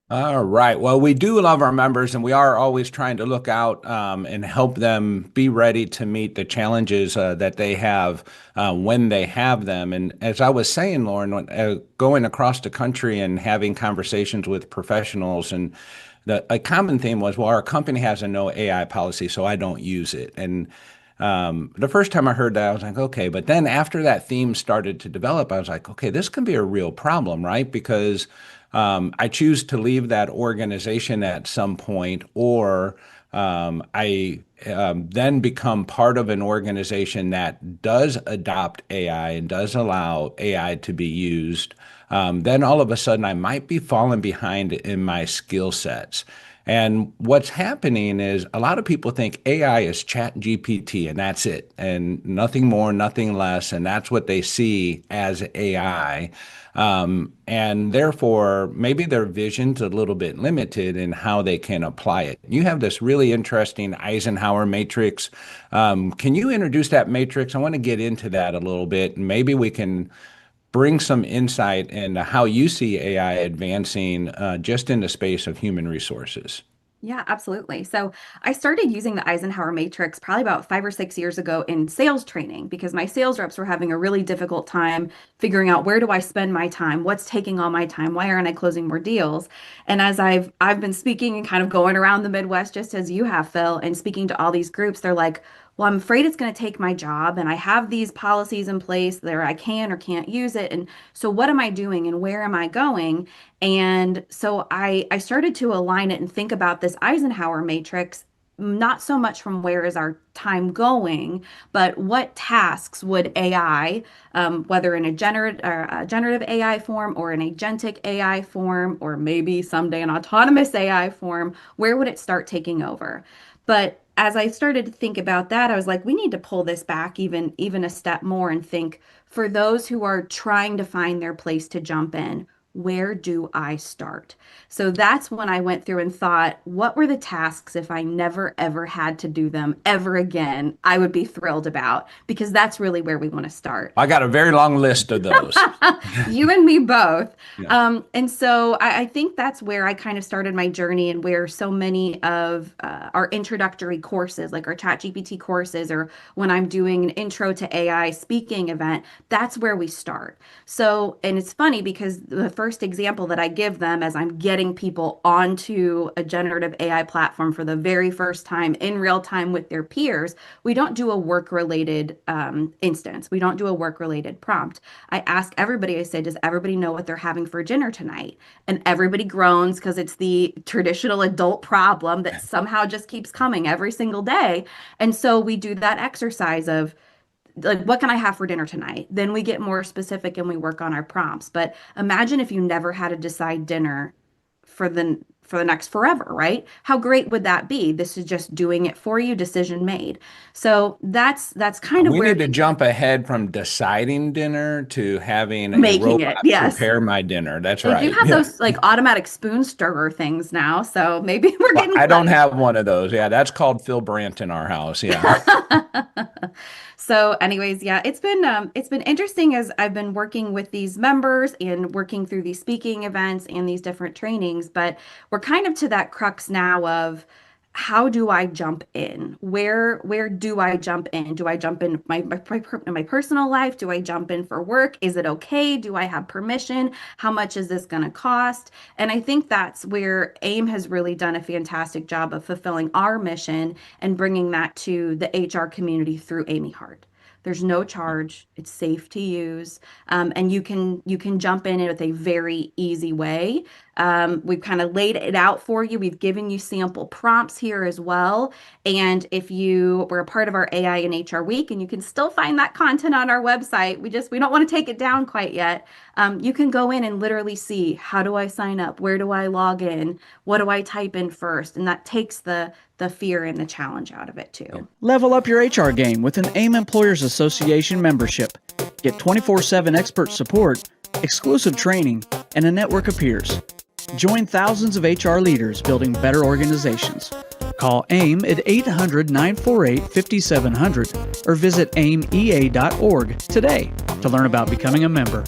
All right. Well, we do love our members, and we are always trying to look out and help them be ready to meet the challenges that they have when they have them. And as I was saying, Lauren, going across the country and having conversations with professionals, and a common theme was, well, our company has a no AI policy, so I don't use it. And the first time I heard that, I was like, okay. But then after that theme started to develop, I was like, okay, this can be a real problem, right? Because I choose to leave that organization at some point, or I then become part of an organization that does adopt AI and does allow AI to be used. Then all of a sudden, I might be falling behind in my skill sets. And what's happening is a lot of people think AI is Chat GPT and that's it, and nothing more, nothing less. And that's what they see as AI. And therefore, maybe their vision's a little bit limited in how they can apply it. You have this really interesting Eisenhower Matrix. Can you introduce that matrix? I want to get into that a little bit, and maybe we can bring some insight into how you see AI advancing just in the space of human resources. Yeah, absolutely. So I started using the Eisenhower Matrix probably about 5 or 6 years ago in sales training because my sales reps were having a really difficult time figuring out where do I spend my time? What's taking all my time? Why aren't I closing more deals? And as I've been speaking and kind of going around the Midwest just as you have, Phil, and speaking to all these groups, they're like, well, I'm afraid it's going to take my job, and I have these policies in place that I can or can't use it. And so what am I doing and where am I going? And so I started to align it and think about this Eisenhower matrix, not so much from where is our time going, but what tasks would AI, whether in a generative AI form or an agentic AI form, or maybe someday an autonomous AI form, where would it start taking over? But as I started to think about that, I was like, we need to pull this back even a step more and think for those who are trying to find their place to jump in, where do I start? So that's when I went through and thought, what were the tasks if I never ever had to do them ever again? I would be thrilled about because that's really where we want to start. I got a very long list of those. You and me both. Yeah. And so I think that's where I kind of started my journey and where so many of our introductory courses, like our ChatGPT courses, or when I'm doing an intro to AI speaking event, that's where we start. So, and it's funny because the first example that I give them as I'm getting people onto a generative AI platform for the very first time in real time with their peers, we don't do a work related instance. We don't do a work related prompt. I ask everybody, I say, does everybody know what they're having for dinner tonight? And everybody groans because it's the traditional adult problem that somehow just keeps coming every single day. And so we do that exercise of, like, what can I have for dinner tonight? Then we get more specific and we work on our prompts. But imagine if you never had to decide dinner for the next forever, right? How great would that be? This is just doing it for you, decision made. So that's kind of We where need to jump ahead from deciding dinner to having a making it. robot Yes. prepare my dinner. That's They do right. have Yeah. those like automatic spoon stirrer things now, so maybe we're Well, getting I don't close. have one of those. Yeah, that's called Phil Brandt in our house. Yeah. So anyways, yeah, it's been interesting as I've been working with these members and working through these speaking events and these different trainings, but we're kind of to that crux now of how do I jump in? Where do I jump in? Do I jump in in my personal life? Do I jump in for work? Is it okay? Do I have permission? How much is this going to cost? And I think that's where AIM has really done a fantastic job of fulfilling our mission and bringing that to the HR community through Aaime Hart. There's no charge. It's safe to use, and you can jump in it with a very easy way. We've kind of laid it out for you. We've given you sample prompts here as well. And if you were a part of our AI and HR week, and you can still find that content on our website, we don't want to take it down quite yet. You can go in and literally see, how do I sign up? Where do I log in? What do I type in first? And that takes the fear and the challenge out of it too. Level up your HR game with an AIM Employers Association membership. Get 24/7 expert support, exclusive training, and a network of peers. Join thousands of HR leaders building better organizations. Call AIM at 800-948-5700 or visit aimea.org today to learn about becoming a member.